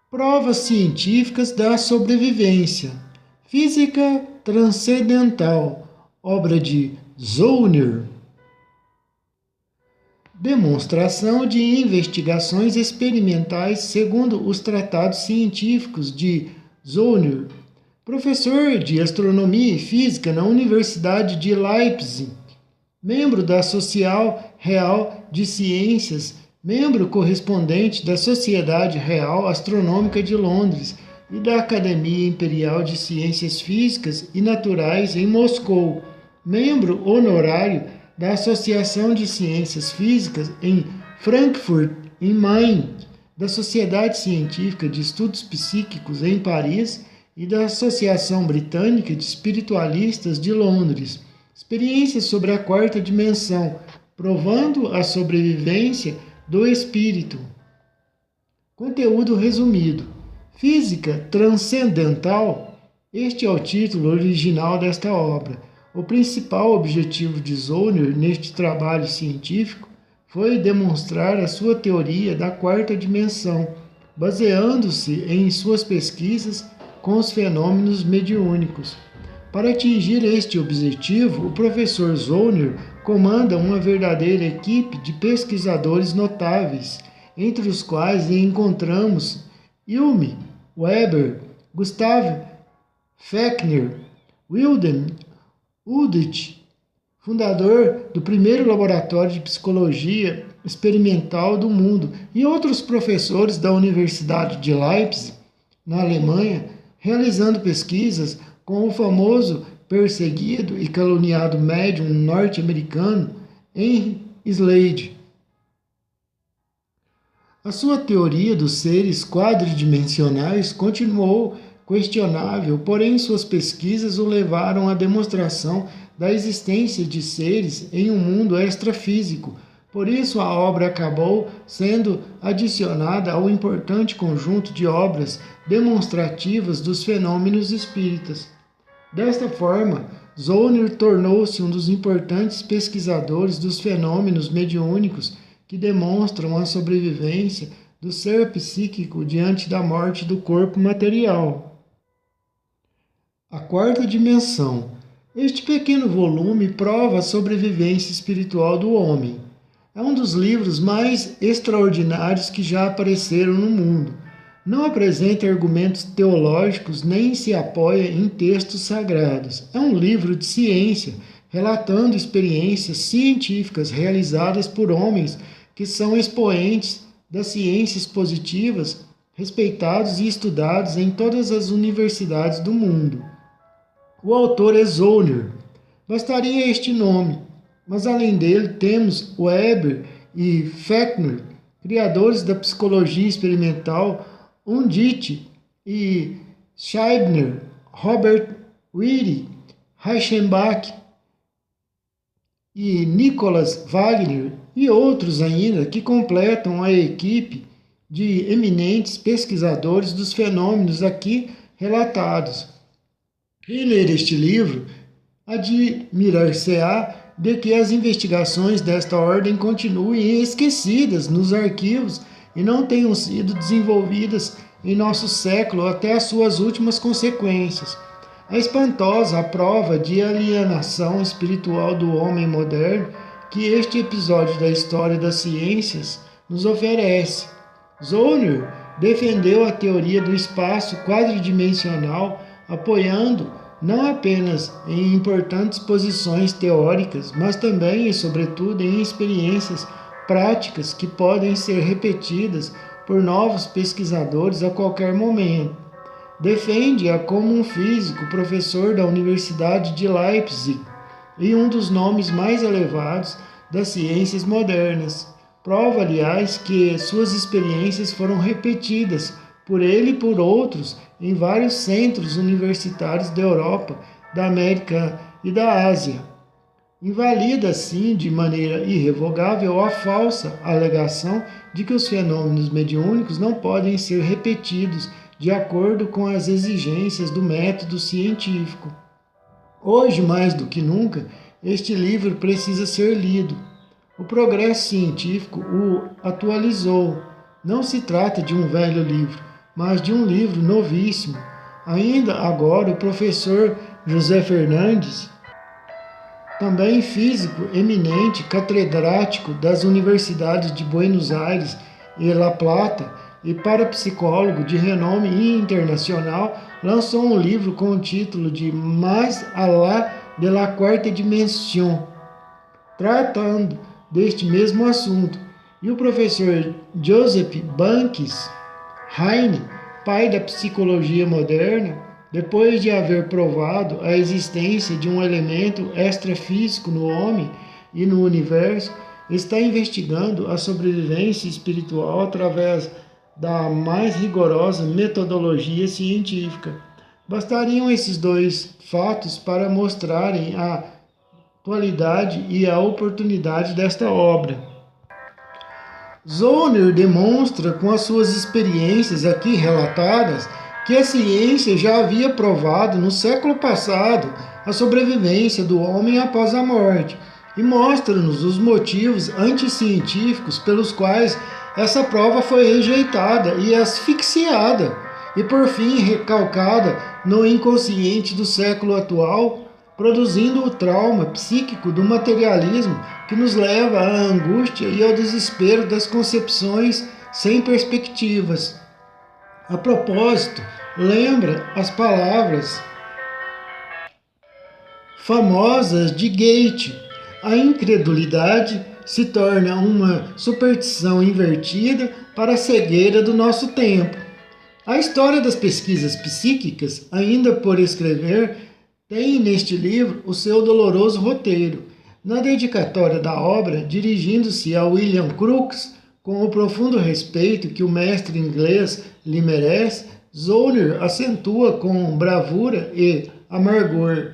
Provas científicas da sobrevivência. Física transcendental, obra de Zollner. Demonstração de investigações experimentais segundo os tratados científicos de Zollner, professor de astronomia e física na Universidade de Leipzig, membro da Social Real de Ciências, membro correspondente da Sociedade Real Astronômica de Londres e da Academia Imperial de Ciências Físicas e Naturais em Moscou, membro honorário da Associação de Ciências Físicas em Frankfurt em Main, da Sociedade Científica de Estudos Psíquicos em Paris e da Associação Britânica de Espiritualistas de Londres. Experiências sobre a quarta dimensão, provando a sobrevivência do espírito. Conteúdo resumido. Física transcendental. Este é o título original desta obra. O principal objetivo de Zollner neste trabalho científico foi demonstrar a sua teoria da quarta dimensão, baseando-se em suas pesquisas com os fenômenos mediúnicos. Para atingir este objetivo, o professor Zollner comanda uma verdadeira equipe de pesquisadores notáveis, entre os quais encontramos Hilme Weber, Gustav Fechner, Wilhelm Udich, fundador do primeiro laboratório de psicologia experimental do mundo, e outros professores da Universidade de Leipzig, na Alemanha, realizando pesquisas com o famoso perseguido e caluniado médium norte-americano Henry Slade. A sua teoria dos seres quadridimensionais continuou questionável, porém suas pesquisas o levaram à demonstração da existência de seres em um mundo extrafísico. Por isso, a obra acabou sendo adicionada ao importante conjunto de obras demonstrativas dos fenômenos espíritas. Desta forma, Zollner tornou-se um dos importantes pesquisadores dos fenômenos mediúnicos que demonstram a sobrevivência do ser psíquico diante da morte do corpo material. A quarta dimensão. Este pequeno volume prova a sobrevivência espiritual do homem. É um dos livros mais extraordinários que já apareceram no mundo. Não apresenta argumentos teológicos nem se apoia em textos sagrados. É um livro de ciência, relatando experiências científicas realizadas por homens que são expoentes das ciências positivas, respeitados e estudados em todas as universidades do mundo. O autor é Zollner. Bastaria este nome, mas além dele temos Weber e Fechner, criadores da psicologia experimental, Undit e Scheibner, Robert Witte, Reichenbach e Nicholas Wagner e outros ainda que completam a equipe de eminentes pesquisadores dos fenômenos aqui relatados. Quem ler este livro admirar-se-á de que as investigações desta ordem continuem esquecidas nos arquivos e não tenham sido desenvolvidas em nosso século até as suas últimas consequências. É espantosa a prova de alienação espiritual do homem moderno que este episódio da história das ciências nos oferece. Zollner defendeu a teoria do espaço quadridimensional, apoiando não apenas em importantes posições teóricas, mas também e sobretudo em experiências práticas que podem ser repetidas por novos pesquisadores a qualquer momento. Defende-a como um físico, professor da Universidade de Leipzig e um dos nomes mais elevados das ciências modernas. Prova, aliás, que suas experiências foram repetidas por ele e por outros em vários centros universitários da Europa, da América e da Ásia. Invalida, assim, de maneira irrevogável, a falsa alegação de que os fenômenos mediúnicos não podem ser repetidos de acordo com as exigências do método científico. Hoje, mais do que nunca, este livro precisa ser lido. O progresso científico o atualizou. Não se trata de um velho livro, mas de um livro novíssimo. Ainda agora, o professor José Fernandes, também físico eminente, catedrático das universidades de Buenos Aires e La Plata e parapsicólogo de renome internacional, lançou um livro com o título de Mais allá de la quarta dimensão, tratando deste mesmo assunto. E o professor Joseph Banks Heine, pai da psicologia moderna, depois de haver provado a existência de um elemento extrafísico no homem e no universo, está investigando a sobrevivência espiritual através da mais rigorosa metodologia científica. Bastariam esses dois fatos para mostrarem a qualidade e a oportunidade desta obra. Zollner demonstra com as suas experiências aqui relatadas que a ciência já havia provado no século passado a sobrevivência do homem após a morte e mostra-nos os motivos anticientíficos pelos quais essa prova foi rejeitada e asfixiada e por fim recalcada no inconsciente do século atual, produzindo o trauma psíquico do materialismo que nos leva à angústia e ao desespero das concepções sem perspectivas. A propósito, lembra as palavras famosas de Goethe: a incredulidade se torna uma superstição invertida para a cegueira do nosso tempo. A história das pesquisas psíquicas, ainda por escrever, tem neste livro o seu doloroso roteiro. Na dedicatória da obra, dirigindo-se a William Crookes, com o profundo respeito que o mestre inglês lhe merece, Zollner acentua com bravura e amargor: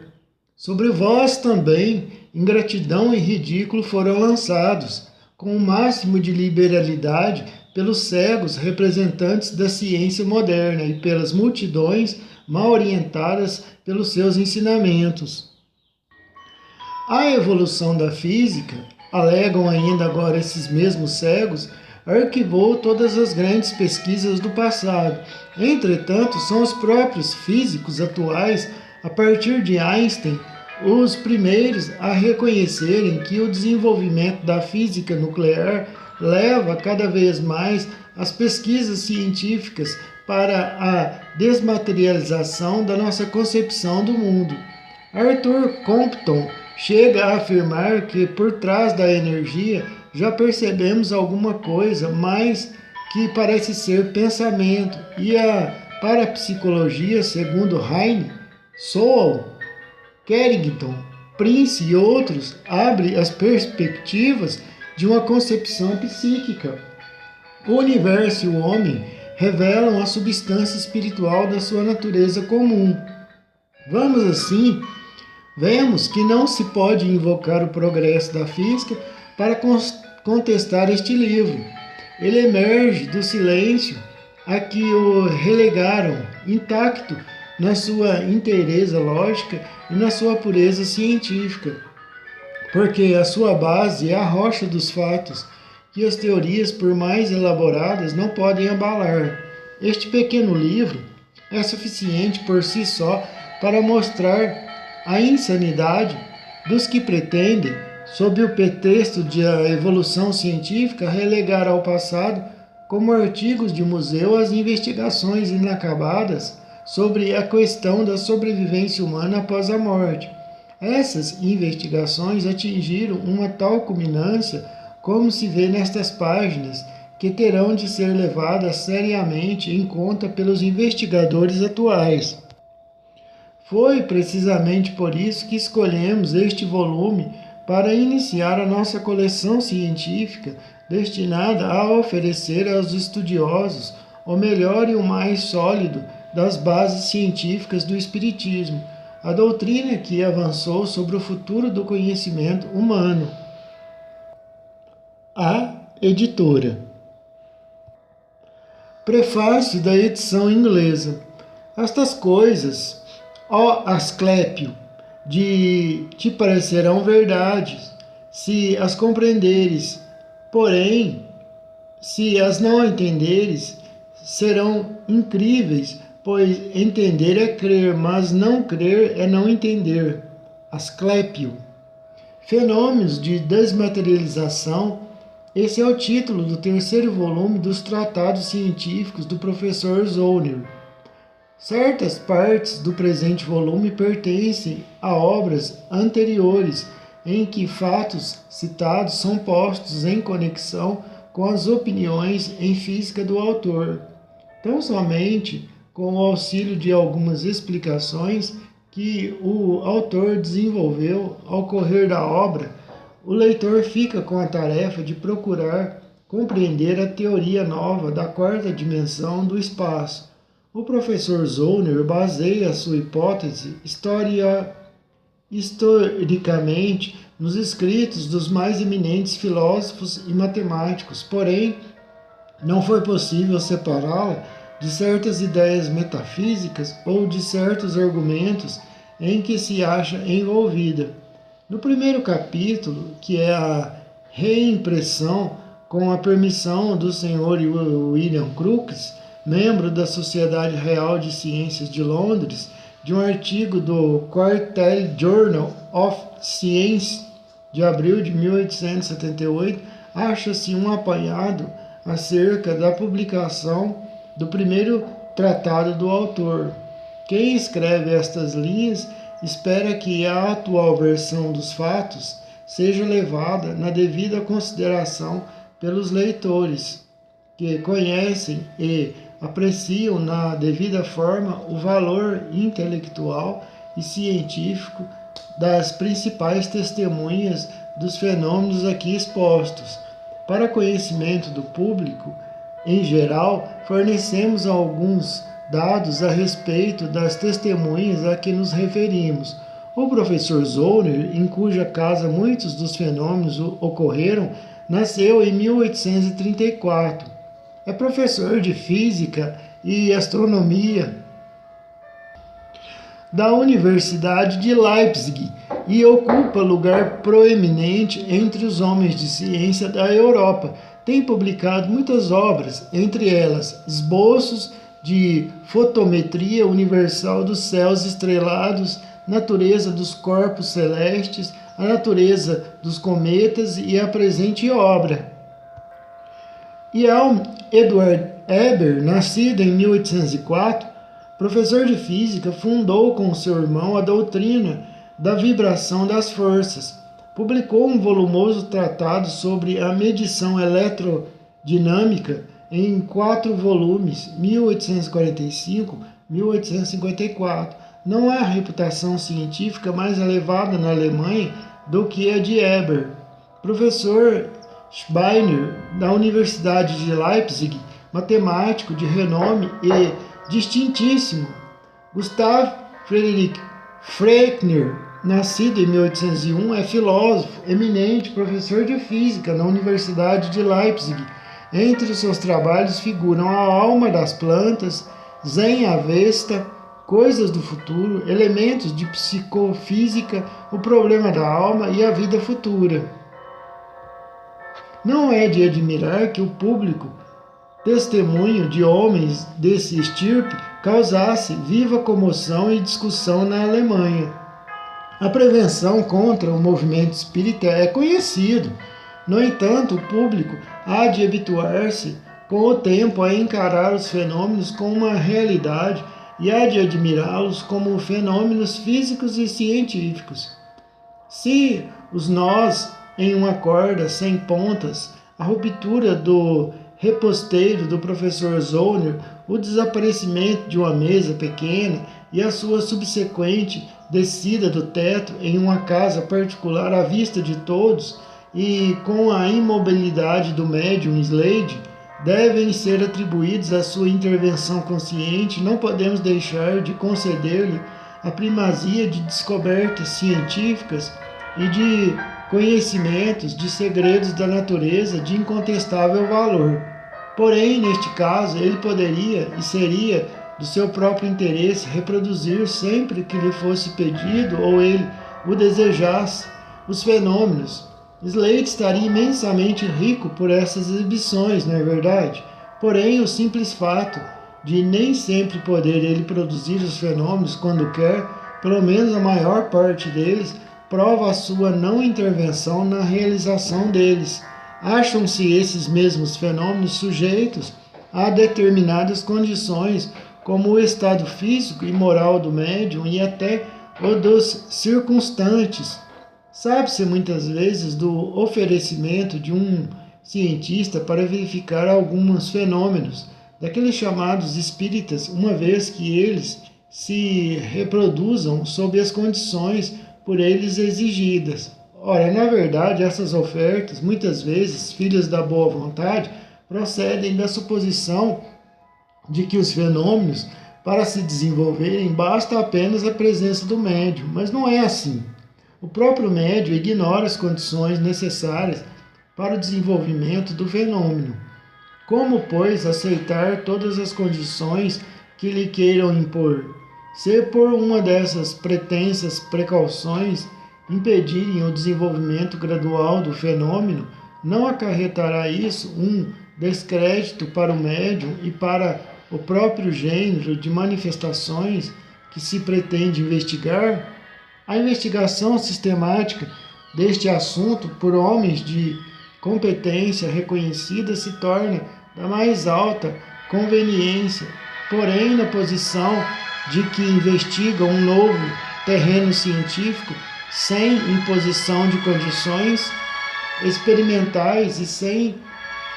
sobre vós também, ingratidão e ridículo foram lançados, com o máximo de liberalidade, pelos cegos representantes da ciência moderna e pelas multidões mal orientadas pelos seus ensinamentos. A evolução da física, alegam ainda agora esses mesmos cegos, arquivou todas as grandes pesquisas do passado. Entretanto, são os próprios físicos atuais, a partir de Einstein, os primeiros a reconhecerem que o desenvolvimento da física nuclear leva cada vez mais as pesquisas científicas para a desmaterialização da nossa concepção do mundo. Arthur Compton chega a afirmar que por trás da energia já percebemos alguma coisa mais que parece ser pensamento, e a parapsicologia, segundo Heine, Sowell, Carrington, Prince e outros, abre as perspectivas de uma concepção psíquica. O universo e o homem revelam a substância espiritual da sua natureza comum. Vemos que não se pode invocar o progresso da física para contestar este livro. Ele emerge do silêncio a que o relegaram, intacto na sua inteireza lógica e na sua pureza científica, porque a sua base é a rocha dos fatos, que as teorias, por mais elaboradas, não podem abalar. Este pequeno livro é suficiente por si só para mostrar a insanidade dos que pretendem, sob o pretexto de a evolução científica, relegar ao passado, como artigos de museu, as investigações inacabadas sobre a questão da sobrevivência humana após a morte. Essas investigações atingiram uma tal culminância, como se vê nestas páginas, que terão de ser levadas seriamente em conta pelos investigadores atuais. Foi precisamente por isso que escolhemos este volume para iniciar a nossa coleção científica, destinada a oferecer aos estudiosos o melhor e o mais sólido das bases científicas do Espiritismo, a doutrina que avançou sobre o futuro do conhecimento humano. A editora. Prefácio da edição inglesa. Estas coisas, ó Asclépio, te parecerão verdades, se as compreenderes, porém, se as não entenderes, serão incríveis, pois entender é crer, mas não crer é não entender. Asclépio. Fenômenos de desmaterialização. Esse é o título do terceiro volume dos Tratados Científicos do professor Zollner. Certas partes do presente volume pertencem a obras anteriores, em que fatos citados são postos em conexão com as opiniões em física do autor. Tão somente com o auxílio de algumas explicações que o autor desenvolveu ao correr da obra, o leitor fica com a tarefa de procurar compreender a teoria nova da quarta dimensão do espaço. O professor Zollner baseia sua hipótese historicamente nos escritos dos mais eminentes filósofos e matemáticos, porém, não foi possível separá-la de certas ideias metafísicas ou de certos argumentos em que se acha envolvida. No primeiro capítulo, que é a reimpressão, com a permissão do Sr. William Crookes, membro da Sociedade Real de Ciências de Londres, de um artigo do Quarterly Journal of Science, de abril de 1878, acha-se um apanhado acerca da publicação do primeiro tratado do autor. Quem escreve estas linhas espera que a atual versão dos fatos seja levada na devida consideração pelos leitores, que conhecem e apreciam na devida forma o valor intelectual e científico das principais testemunhas dos fenômenos aqui expostos. Para conhecimento do público, em geral, fornecemos alguns dados a respeito das testemunhas a que nos referimos. O professor Zollner, em cuja casa muitos dos fenômenos ocorreram, nasceu em 1834. É professor de física e astronomia da Universidade de Leipzig e ocupa lugar proeminente entre os homens de ciência da Europa. Tem publicado muitas obras, entre elas esboços de fotometria universal dos céus estrelados, natureza dos corpos celestes, a natureza dos cometas e a presente obra. Jan Edward Eber, nascido em 1804, professor de física, fundou com seu irmão a doutrina da vibração das forças. Publicou um volumoso tratado sobre a medição eletrodinâmica em 4 volumes, 1845-1854. Não há reputação científica mais elevada na Alemanha do que a de Eber. Professor Speiner, da Universidade de Leipzig, matemático de renome e distintíssimo. Gustav Friedrich Frechner, nascido em 1801, é filósofo eminente, professor de física na Universidade de Leipzig. Entre os seus trabalhos figuram A Alma das Plantas, Zen Avesta, Coisas do Futuro, Elementos de Psicofísica, O Problema da Alma e a Vida Futura. Não é de admirar que o público testemunho de homens desse estirpe causasse viva comoção e discussão na Alemanha. A prevenção contra o movimento espírita é conhecido. No entanto, o público há de habituar-se com o tempo a encarar os fenômenos como uma realidade e há de admirá-los como fenômenos físicos e científicos. Se os nós em uma corda sem pontas, a ruptura do reposteiro do professor Zollner, o desaparecimento de uma mesa pequena e a sua subsequente descida do teto em uma casa particular à vista de todos e com a imobilidade do médium Slade, devem ser atribuídos à sua intervenção consciente, não podemos deixar de conceder-lhe a primazia de descobertas científicas e de conhecimentos de segredos da natureza de incontestável valor. Porém, neste caso, ele poderia e seria do seu próprio interesse reproduzir sempre que lhe fosse pedido ou ele o desejasse os fenômenos. Slade estaria imensamente rico por essas exibições, não é verdade? Porém, o simples fato de nem sempre poder ele produzir os fenômenos quando quer, pelo menos a maior parte deles, prova a sua não intervenção na realização deles. Acham-se esses mesmos fenômenos sujeitos a determinadas condições, como o estado físico e moral do médium e até o dos circunstantes. Sabe-se muitas vezes do oferecimento de um cientista para verificar alguns fenômenos daqueles chamados espíritas, uma vez que eles se reproduzam sob as condições por eles exigidas. Ora, na verdade, essas ofertas, muitas vezes, filhas da boa vontade, procedem da suposição de que os fenômenos, para se desenvolverem, basta apenas a presença do médium, mas não é assim. O próprio médium ignora as condições necessárias para o desenvolvimento do fenômeno. Como, pois, aceitar todas as condições que lhe queiram impor? Se por uma dessas pretensas precauções impedirem o desenvolvimento gradual do fenômeno, não acarretará isso um descrédito para o médium e para o próprio gênero de manifestações que se pretende investigar? A investigação sistemática deste assunto por homens de competência reconhecida se torna da mais alta conveniência, porém na posição de que investigam um novo terreno científico sem imposição de condições experimentais e sem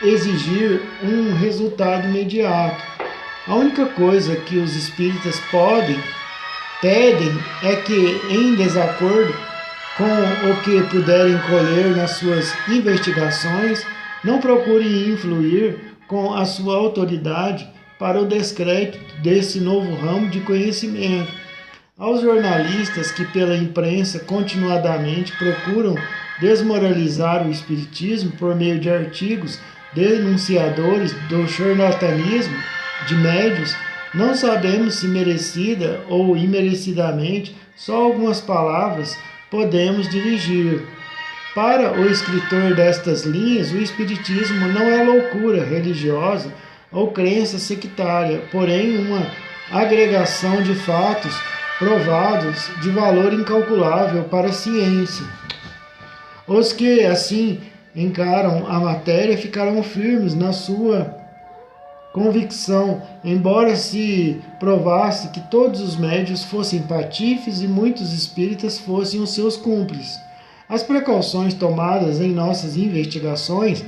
exigir um resultado imediato. A única coisa que os espíritas pedem é que, em desacordo com o que puderem colher nas suas investigações, não procurem influir com a sua autoridade para o descrédito desse novo ramo de conhecimento. Aos jornalistas que pela imprensa continuadamente procuram desmoralizar o espiritismo por meio de artigos denunciadores do charlatanismo de médios, não sabemos se merecida ou imerecidamente, só algumas palavras podemos dirigir. Para o escritor destas linhas, o espiritismo não é loucura religiosa ou crença sectária, porém uma agregação de fatos provados de valor incalculável para a ciência. Os que assim encaram a matéria ficarão firmes na sua convicção, embora se provasse que todos os médios fossem patifes e muitos espíritas fossem os seus cúmplices. As precauções tomadas em nossas investigações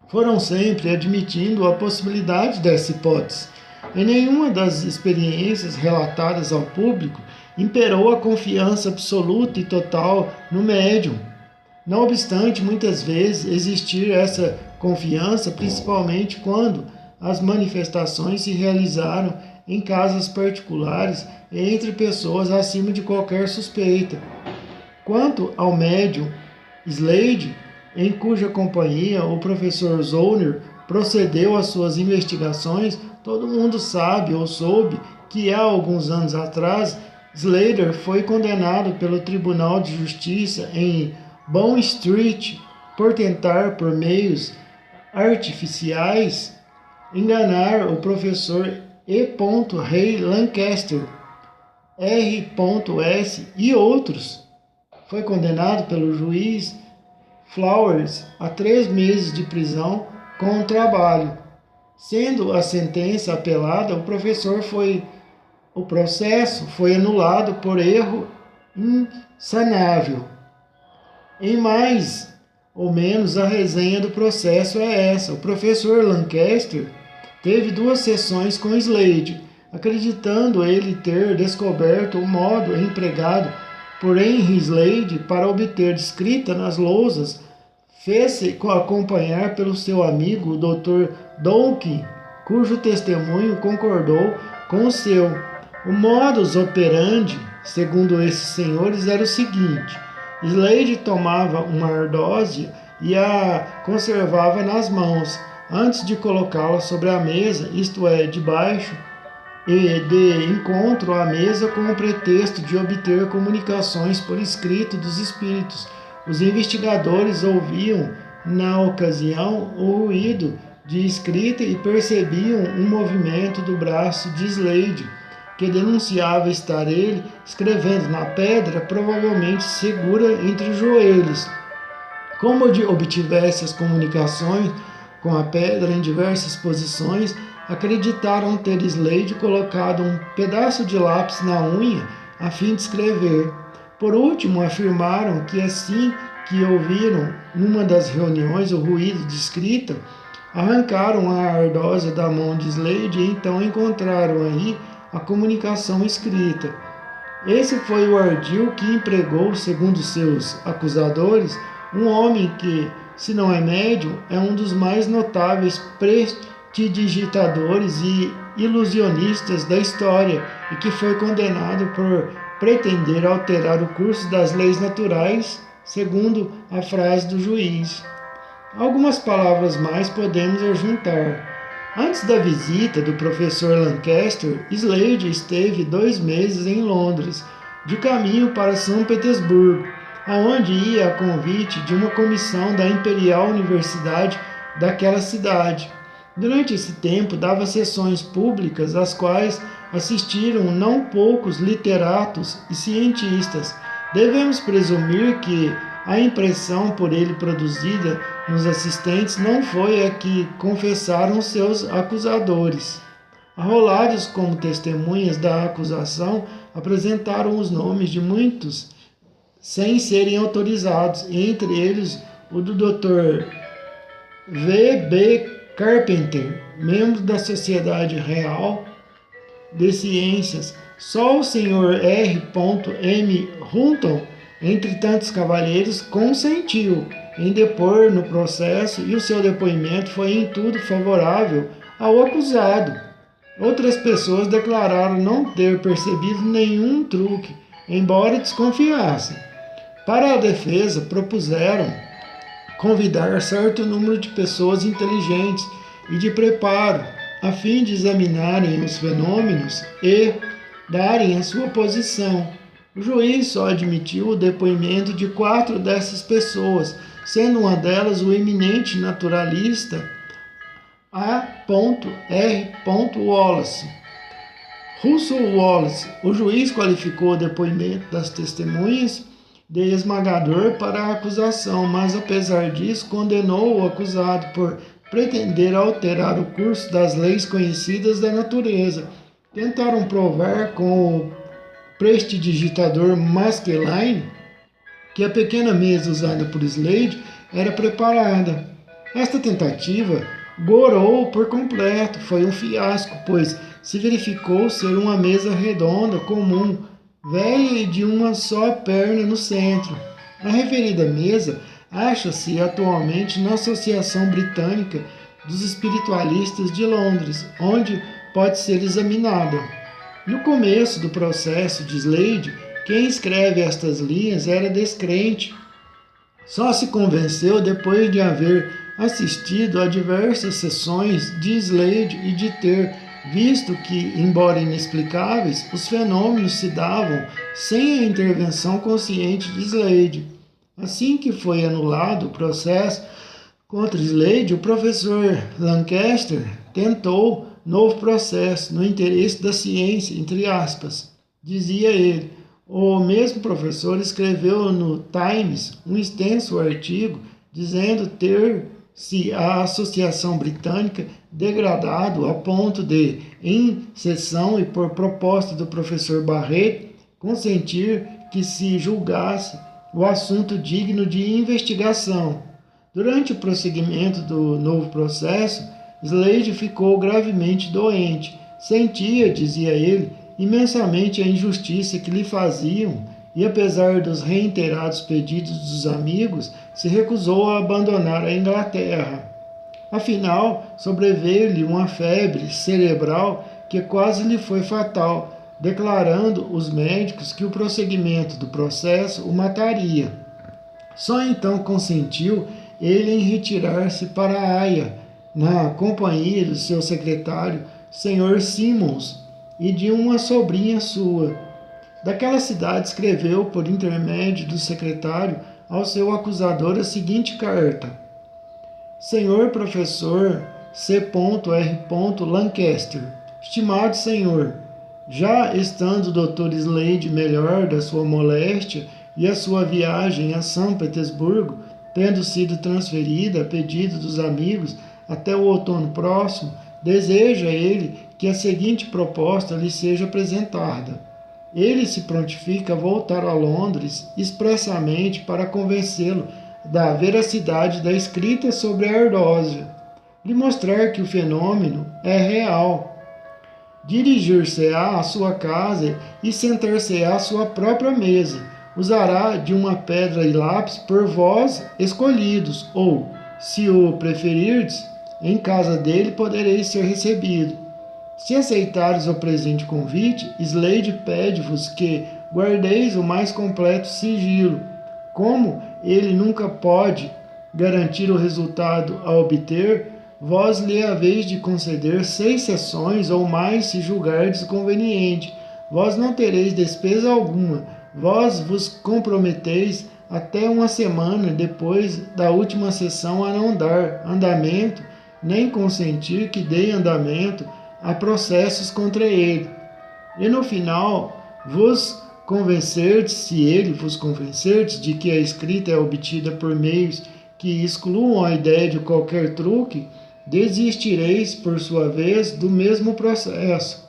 foram sempre admitindo a possibilidade dessa hipótese. Em nenhuma das experiências relatadas ao público imperou a confiança absoluta e total no médium. Não obstante, muitas vezes existir essa confiança, principalmente quando as manifestações se realizaram em casas particulares e entre pessoas acima de qualquer suspeita. Quanto ao médium Slade, em cuja companhia o professor Zollner procedeu às suas investigações, todo mundo sabe ou soube que há alguns anos atrás Slater foi condenado pelo Tribunal de Justiça em Bond Street por tentar, por meios artificiais, enganar o professor E. Ray Lancaster, R.S. e outros. Foi condenado pelo juiz Flowers a 3 meses de prisão com trabalho. Sendo a sentença apelada, o processo foi anulado por erro insanável. Em mais ou menos a resenha do processo é essa. O professor Lancaster teve 2 sessões com Slade, acreditando ele ter descoberto o modo empregado por Henry Slade para obter descrita nas lousas, fez-se acompanhar pelo seu amigo, o Dr. Dawkins, cujo testemunho concordou com o seu. O modus operandi, segundo esses senhores, era o seguinte: Slade tomava uma ardósia e a conservava nas mãos, antes de colocá-la sobre a mesa, isto é, debaixo e de encontro à mesa, com o pretexto de obter comunicações por escrito dos espíritos. Os investigadores ouviam, na ocasião, o ruído de escrita e percebiam um movimento do braço de Slade, que denunciava estar ele escrevendo na pedra, provavelmente segura entre os joelhos. Como obtivesse as comunicações com a pedra em diversas posições, acreditaram ter Slade colocado um pedaço de lápis na unha a fim de escrever. Por último, afirmaram que assim que ouviram numa das reuniões o ruído de escrita, arrancaram a ardosa da mão de Slade e então encontraram aí a comunicação escrita. Esse foi o ardil que empregou, segundo seus acusadores, um homem que, se não é médium, é um dos mais notáveis prestidigitadores e ilusionistas da história e que foi condenado por pretender alterar o curso das leis naturais, segundo a frase do juiz. Algumas palavras mais podemos ajuntar. Antes da visita do professor Lancaster, Slade esteve 2 meses em Londres, de caminho para São Petersburgo, aonde ia a convite de uma comissão da Imperial Universidade daquela cidade. Durante esse tempo, dava sessões públicas às quais assistiram não poucos literatos e cientistas. Devemos presumir que a impressão por ele produzida nos assistentes não foi a que confessaram seus acusadores. Arrolados como testemunhas da acusação, apresentaram os nomes de muitos sem serem autorizados, entre eles o do Dr. V.B. Carpenter, membro da Sociedade Real de Ciências. Só o Sr. R. Hunton, entre tantos cavalheiros, consentiu em depor no processo e o seu depoimento foi em tudo favorável ao acusado. Outras pessoas declararam não ter percebido nenhum truque, embora desconfiassem. Para a defesa, propuseram convidar certo número de pessoas inteligentes e de preparo, a fim de examinarem os fenômenos e darem a sua posição. O juiz só admitiu o depoimento de 4 dessas pessoas, sendo uma delas o eminente naturalista A.R. Wallace. Russell Wallace. O juiz qualificou o depoimento das testemunhas de esmagador para a acusação, mas apesar disso condenou o acusado por pretender alterar o curso das leis conhecidas da natureza. Tentaram provar com o prestidigitador Maskelyne que a pequena mesa usada por Slade era preparada. Esta tentativa gorou por completo, foi um fiasco, pois se verificou ser uma mesa redonda comum, velha e de uma só perna no centro. A referida mesa acha-se atualmente na Associação Britânica dos Espiritualistas de Londres, onde pode ser examinada. No começo do processo de Slade, quem escreve estas linhas era descrente. Só se convenceu depois de haver assistido a diversas sessões de Slade e de ter visto que, embora inexplicáveis, os fenômenos se davam sem a intervenção consciente de Slade. Assim que foi anulado o processo contra Slade, o professor Lancaster tentou novo processo no interesse da ciência, entre aspas. Dizia ele. O mesmo professor escreveu no Times um extenso artigo dizendo ter-se a Associação Britânica degradado a ponto de, em sessão e por proposta do professor Barrett, consentir que se julgasse o assunto digno de investigação. Durante o prosseguimento do novo processo, Slade ficou gravemente doente. Sentia, dizia ele, imensamente a injustiça que lhe faziam e, apesar dos reiterados pedidos dos amigos, se recusou a abandonar a Inglaterra. Afinal, sobreveio-lhe uma febre cerebral que quase lhe foi fatal, declarando os médicos que o prosseguimento do processo o mataria. Só então consentiu ele em retirar-se para a Haia, na companhia do seu secretário, Sr. Simmons, e de uma sobrinha sua. Daquela cidade escreveu, por intermédio do secretário, ao seu acusador a seguinte carta: Senhor professor C.R. Lancaster. Estimado senhor, já estando o Dr. Slade melhor da sua moléstia e a sua viagem a São Petersburgo, tendo sido transferida a pedido dos amigos até o outono próximo, deseja ele que a seguinte proposta lhe seja apresentada. Ele se prontifica a voltar a Londres expressamente para convencê-lo da veracidade da escrita sobre a ardósia, lhe mostrar que o fenômeno é real, dirigir-se-á à sua casa e sentar-se-á à sua própria mesa. Usará de uma pedra e lápis por vós escolhidos, ou, se o preferirdes, em casa dele podereis ser recebido. Se aceitares o presente convite, Slade pede-vos que guardeis o mais completo sigilo. Como ele nunca pode garantir o resultado a obter, vós lhe haveis de conceder 6 sessões ou mais se julgardes conveniente. Vós não tereis despesa alguma. Vós vos comprometeis até uma semana depois da última sessão a não dar andamento, nem consentir que dê andamento a processos contra ele. E no final vos convencerdes, se ele vos convencerdes de que a escrita é obtida por meios que excluam a ideia de qualquer truque, desistireis, por sua vez, do mesmo processo.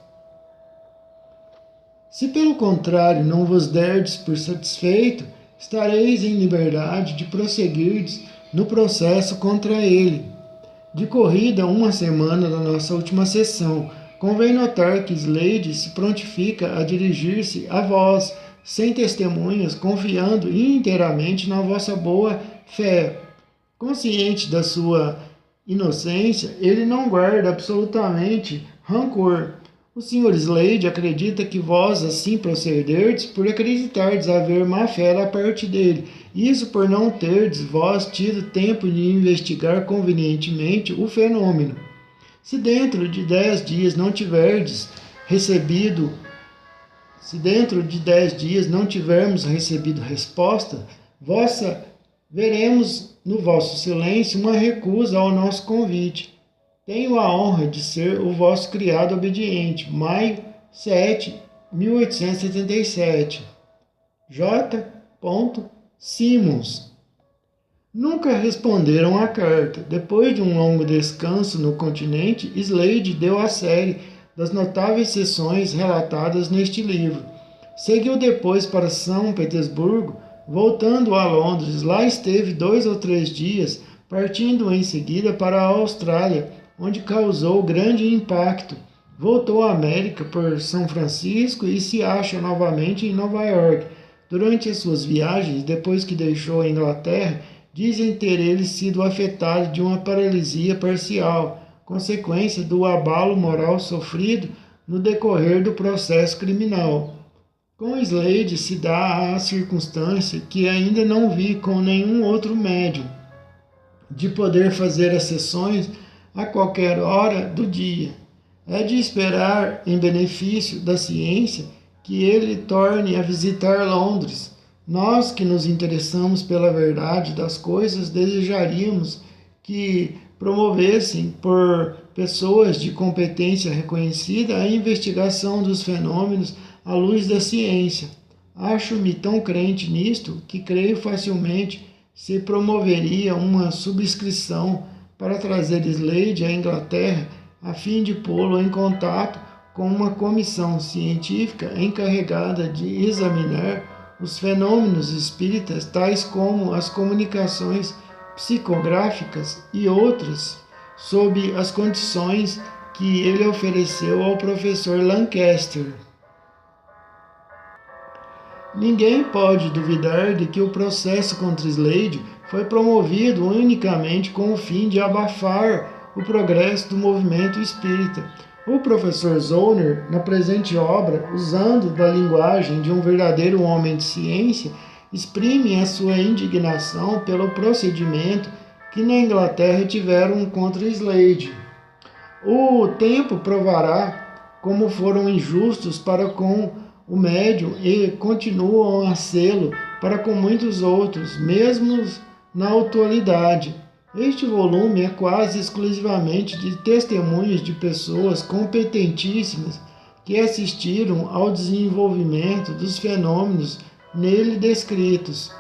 Se pelo contrário não vos derdes por satisfeito, estareis em liberdade de prosseguirdes no processo contra ele. De corrida uma semana da nossa última sessão, convém notar que Slade se prontifica a dirigir-se a vós, sem testemunhas, confiando inteiramente na vossa boa fé. Consciente da sua inocência, ele não guarda absolutamente rancor. O Sr. Slade acredita que vós assim procederdes por acreditardes haver má fé da parte dele, isso por não terdes vós tido tempo de investigar convenientemente o fenômeno. Se dentro de 10 dias não tiverdes recebido, se dentro de 10 dias não tivermos recebido resposta, veremos no vosso silêncio uma recusa ao nosso convite. Tenho a honra de ser o vosso criado obediente. Maio 7, 1877. J. Simmons. Nunca responderam à carta. Depois de um longo descanso no continente, Slade deu a série das notáveis sessões relatadas neste livro. Seguiu depois para São Petersburgo, voltando a Londres. Lá esteve 2 ou 3 dias, partindo em seguida para a Austrália, onde causou grande impacto. Voltou à América por São Francisco e se acha novamente em Nova York. Durante as suas viagens, depois que deixou a Inglaterra, dizem ter ele sido afetado de uma paralisia parcial, consequência do abalo moral sofrido no decorrer do processo criminal. Com Slade se dá a circunstância que ainda não vi com nenhum outro médium, de poder fazer as sessões a qualquer hora do dia. É de esperar, em benefício da ciência, que ele torne a visitar Londres. Nós que nos interessamos pela verdade das coisas desejaríamos que promovessem por pessoas de competência reconhecida a investigação dos fenômenos à luz da ciência. Acho-me tão crente nisto que creio facilmente se promoveria uma subscrição para trazer Slade à Inglaterra a fim de pô-lo em contato com uma comissão científica encarregada de examinar os fenômenos espíritas, tais como as comunicações psicográficas e outras, sob as condições que ele ofereceu ao professor Lancaster. Ninguém pode duvidar de que o processo contra Slade foi promovido unicamente com o fim de abafar o progresso do movimento espírita. O professor Zollner, na presente obra, usando da linguagem de um verdadeiro homem de ciência, exprime a sua indignação pelo procedimento que na Inglaterra tiveram contra Slade. O tempo provará como foram injustos para com o médium e continuam a sê-lo para com muitos outros, mesmo na atualidade. Este volume é quase exclusivamente de testemunhos de pessoas competentíssimas que assistiram ao desenvolvimento dos fenômenos nele descritos.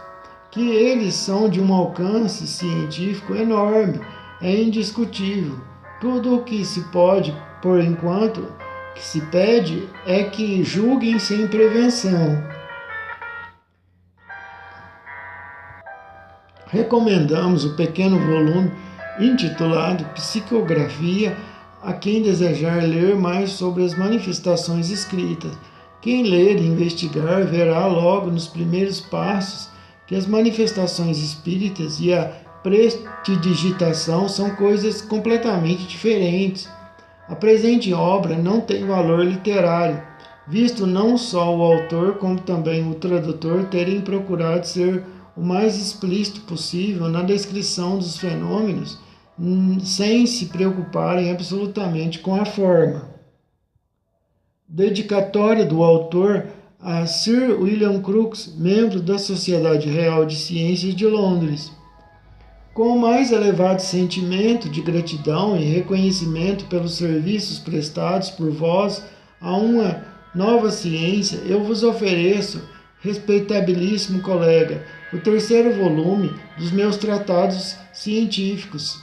Que eles são de um alcance científico enorme, é indiscutível. Tudo o que se pode, por enquanto, que se pede é que julguem sem prevenção. Recomendamos o pequeno volume intitulado Psicografia a quem desejar ler mais sobre as manifestações escritas. Quem ler e investigar verá logo nos primeiros passos que as manifestações espíritas e a prestidigitação são coisas completamente diferentes. A presente obra não tem valor literário, visto não só o autor como também o tradutor terem procurado ser o mais explícito possível na descrição dos fenômenos, sem se preocuparem absolutamente com a forma. Dedicatória do autor a Sir William Crookes, membro da Sociedade Real de Ciências de Londres. Com o mais elevado sentimento de gratidão e reconhecimento pelos serviços prestados por vós a uma nova ciência, eu vos ofereço, respeitabilíssimo colega, o terceiro volume dos meus tratados científicos.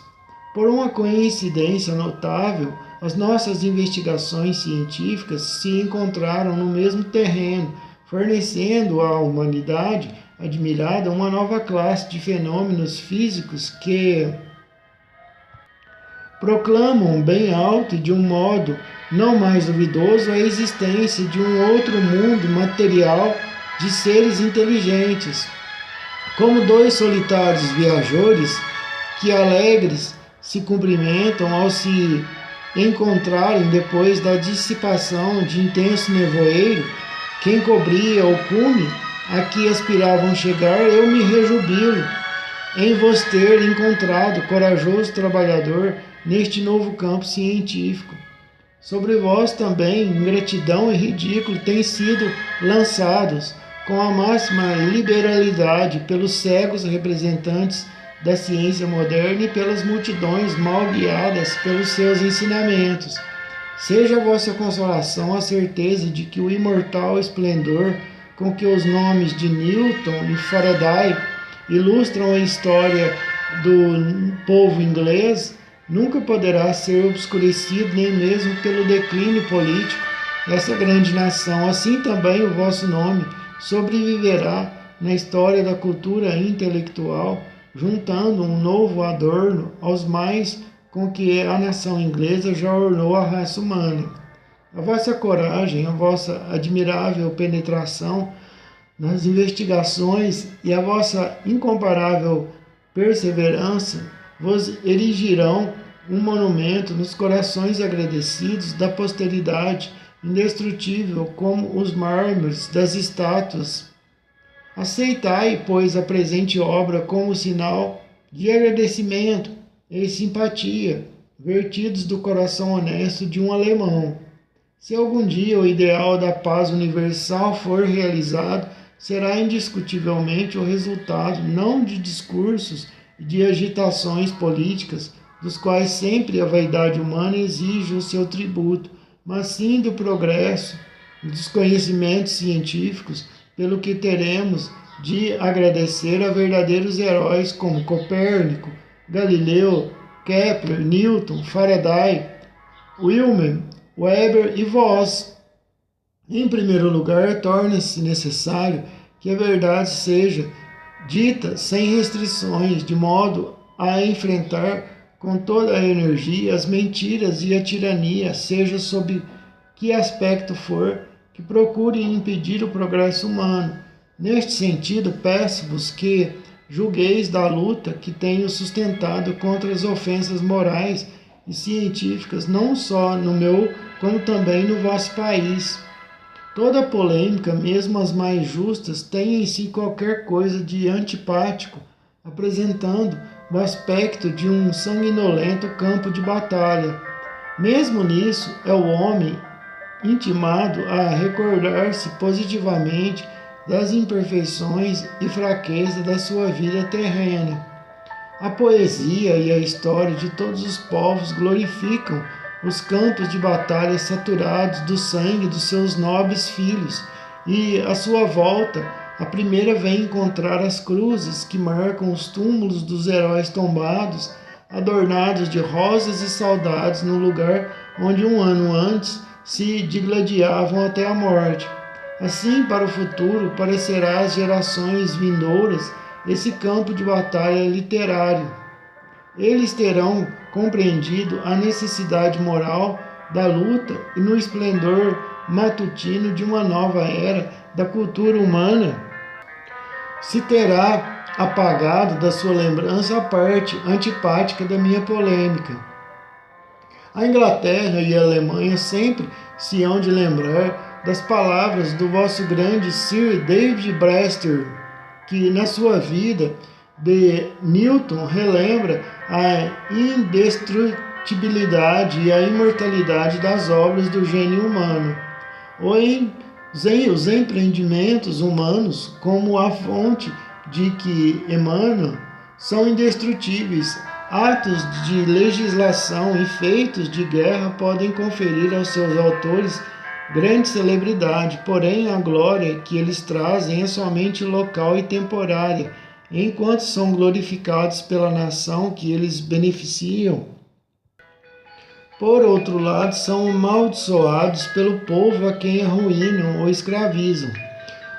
Por uma coincidência notável, as nossas investigações científicas se encontraram no mesmo terreno, fornecendo à humanidade admirada uma nova classe de fenômenos físicos que proclamam bem alto e de um modo não mais duvidoso a existência de um outro mundo material de seres inteligentes, como dois solitários viajores que alegres se cumprimentam ao se encontrarem depois da dissipação de intenso nevoeiro que encobria o cume a que aspiravam chegar. Eu me rejubilo em vos ter encontrado, corajoso trabalhador, neste novo campo científico. Sobre vós também, ingratidão e ridículo têm sido lançados com a máxima liberalidade pelos cegos representantes da ciência moderna e pelas multidões mal guiadas pelos seus ensinamentos. Seja a vossa consolação a certeza de que o imortal esplendor com que os nomes de Newton e Faraday ilustram a história do povo inglês nunca poderá ser obscurecido nem mesmo pelo declínio político dessa grande nação. Assim também o vosso nome sobreviverá na história da cultura intelectual, juntando um novo adorno aos mais com que a nação inglesa já ornou a raça humana. A vossa coragem, a vossa admirável penetração nas investigações e a vossa incomparável perseverança vos erigirão um monumento nos corações agradecidos da posteridade, indestrutível como os mármores das estátuas. Aceitai, pois, a presente obra como sinal de agradecimento e simpatia, vertidos do coração honesto de um alemão. Se algum dia o ideal da paz universal for realizado, será indiscutivelmente o resultado não de discursos e de agitações políticas, dos quais sempre a vaidade humana exige o seu tributo, mas sim do progresso e dos conhecimentos científicos, pelo que teremos de agradecer a verdadeiros heróis como Copérnico, Galileu, Kepler, Newton, Faraday, Wilhelm, Weber e vós. Em primeiro lugar, torna-se necessário que a verdade seja dita sem restrições, de modo a enfrentar com toda a energia as mentiras e a tirania, seja sob que aspecto for, que procurem impedir o progresso humano. Neste sentido, peço-vos que julgueis da luta que tenho sustentado contra as ofensas morais e científicas, não só no meu, como também no vosso país. Toda polêmica, mesmo as mais justas, tem em si qualquer coisa de antipático, apresentando o aspecto de um sanguinolento campo de batalha. Mesmo nisso, é o homem intimado a recordar-se positivamente das imperfeições e fraquezas da sua vida terrena. A poesia e a história de todos os povos glorificam os campos de batalha saturados do sangue dos seus nobres filhos, e à sua volta, a primeira vem encontrar as cruzes que marcam os túmulos dos heróis tombados, adornados de rosas e saudades no lugar onde um ano antes se digladiavam até a morte. Assim, para o futuro, parecerá às gerações vindouras esse campo de batalha literário. Eles terão compreendido a necessidade moral da luta e no esplendor matutino de uma nova era da cultura humana se terá apagado da sua lembrança a parte antipática da minha polêmica. A Inglaterra e a Alemanha sempre se hão de lembrar das palavras do vosso grande Sir David Brewster, que na sua vida de Newton relembra a indestrutibilidade e a imortalidade das obras do gênio humano. Os empreendimentos humanos, como a fonte de que emanam, são indestrutíveis. Atos de legislação e feitos de guerra podem conferir aos seus autores grande celebridade, porém a glória que eles trazem é somente local e temporária, enquanto são glorificados pela nação que eles beneficiam. Por outro lado, são amaldiçoados pelo povo a quem arruinam ou escravizam.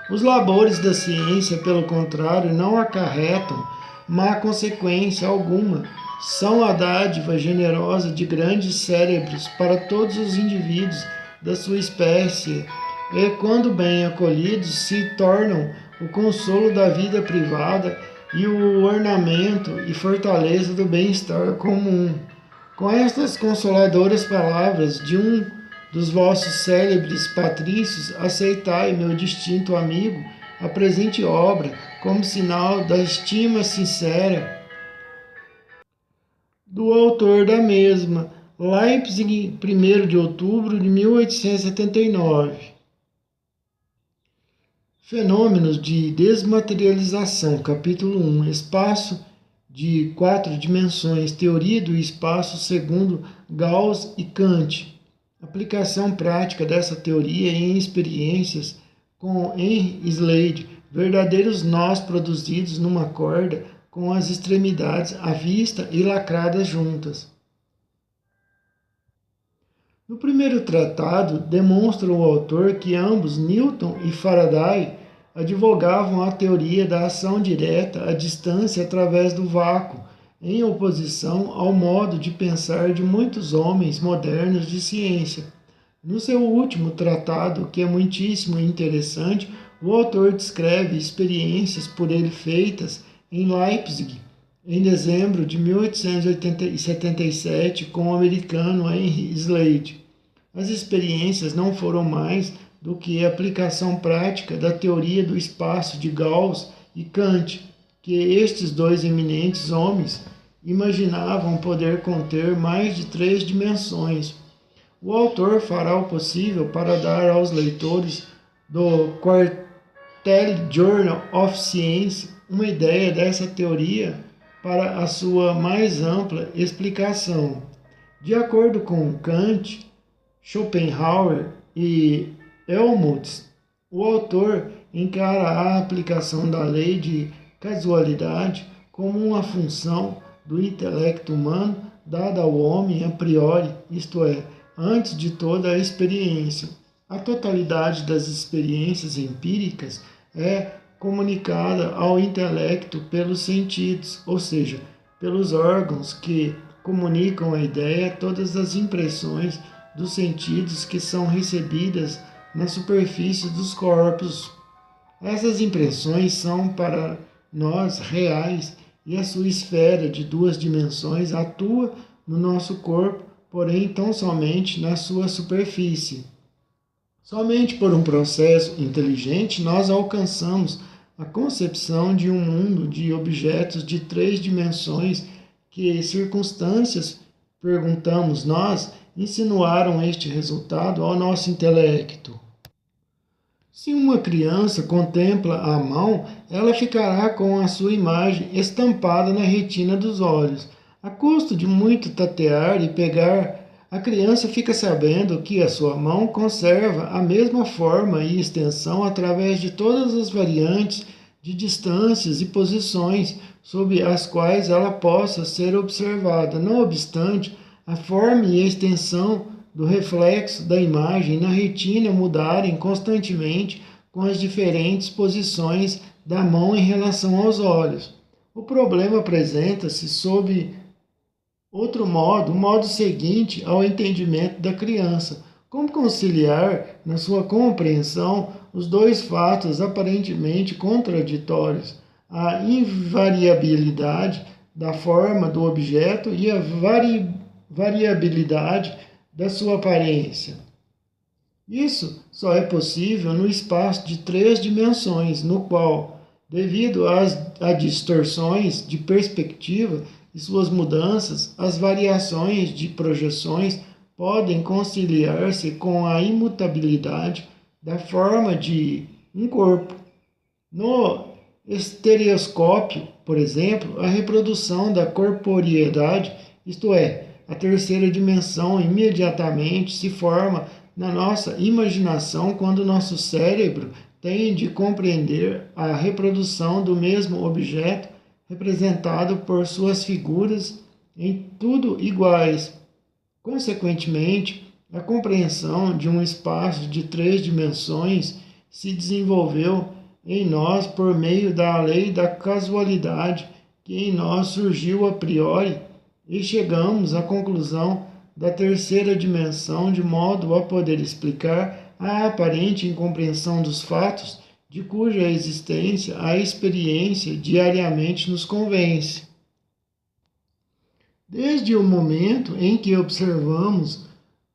Os labores da ciência, pelo contrário, não acarretam má consequência alguma. São a dádiva generosa de grandes cérebros para todos os indivíduos da sua espécie e, quando bem acolhidos, se tornam o consolo da vida privada e o ornamento e fortaleza do bem-estar comum. Com estas consoladoras palavras de um dos vossos célebres patrícios, aceitai, meu distinto amigo, a presente obra como sinal da estima sincera do autor da mesma. Leipzig, 1º de outubro de 1879. Fenômenos de desmaterialização, capítulo 1, espaço de 4 dimensões, teoria do espaço segundo Gauss e Kant. Aplicação prática dessa teoria em experiências com Henry Slade, verdadeiros nós produzidos numa corda com as extremidades à vista e lacradas juntas. No primeiro tratado, demonstra o autor que ambos, Newton e Faraday, advogavam a teoria da ação direta à distância através do vácuo, em oposição ao modo de pensar de muitos homens modernos de ciência. No seu último tratado, que é muitíssimo interessante, o autor descreve experiências por ele feitas em Leipzig, em dezembro de 1877, com o americano Henry Slade. As experiências não foram mais do que a aplicação prática da teoria do espaço de Gauss e Kant, que estes dois eminentes homens imaginavam poder conter mais de 3 dimensões. O autor fará o possível para dar aos leitores do Quarterly Journal of Science uma ideia dessa teoria para a sua mais ampla explicação. De acordo com Kant, Schopenhauer e Helmholtz, o autor encara a aplicação da lei de casualidade como uma função do intelecto humano dada ao homem a priori, isto é, antes de toda a experiência. A totalidade das experiências empíricas é comunicada ao intelecto pelos sentidos, ou seja, pelos órgãos que comunicam a ideia, todas as impressões dos sentidos que são recebidas na superfície dos corpos. Essas impressões são para nós reais e a sua esfera de 2 dimensões atua no nosso corpo, porém tão somente na sua superfície. Somente por um processo inteligente nós alcançamos a concepção de um mundo de objetos de 3 dimensões. Que circunstâncias, perguntamos nós, insinuaram este resultado ao nosso intelecto? Se uma criança contempla a mão, ela ficará com a sua imagem estampada na retina dos olhos. A custo de muito tatear e pegar, a criança fica sabendo que a sua mão conserva a mesma forma e extensão através de todas as variantes de distâncias e posições sob as quais ela possa ser observada. Não obstante, a forma e a extensão do reflexo da imagem na retina mudarem constantemente com as diferentes posições da mão em relação aos olhos. O problema apresenta-se sob outro modo, o modo seguinte ao entendimento da criança. Como conciliar, na sua compreensão, os dois fatos aparentemente contraditórios, a invariabilidade da forma do objeto e a variabilidade da sua aparência? Isso só é possível no espaço de 3 dimensões, no qual, devido a distorções de perspectiva e suas mudanças, as variações de projeções podem conciliar-se com a imutabilidade da forma de um corpo. No estereoscópio, por exemplo, a reprodução da corporeidade, isto é, a terceira dimensão, imediatamente se forma na nossa imaginação quando nosso cérebro tem de compreender a reprodução do mesmo objeto representado por suas figuras em tudo iguais. Consequentemente, a compreensão de um espaço de 3 dimensões se desenvolveu em nós por meio da lei da casualidade, que em nós surgiu a priori, e chegamos à conclusão da terceira dimensão de modo a poder explicar a aparente incompreensão dos fatos de cuja existência a experiência diariamente nos convence. Desde o momento em que observamos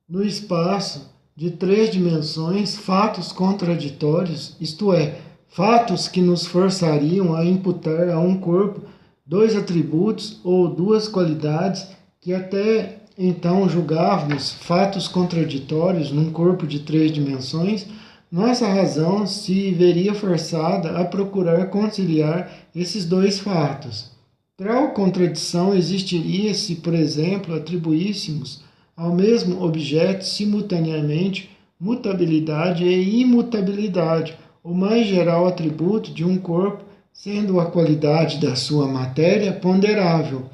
no espaço de 3 dimensões fatos contraditórios, isto é, fatos que nos forçariam a imputar a um corpo 2 atributos ou 2 qualidades que até então julgávamos fatos contraditórios num corpo de 3 dimensões, nossa razão se veria forçada a procurar conciliar esses dois fatos. Tal contradição existiria se, por exemplo, atribuíssemos ao mesmo objeto simultaneamente mutabilidade e imutabilidade, o mais geral atributo de um corpo, sendo a qualidade da sua matéria ponderável.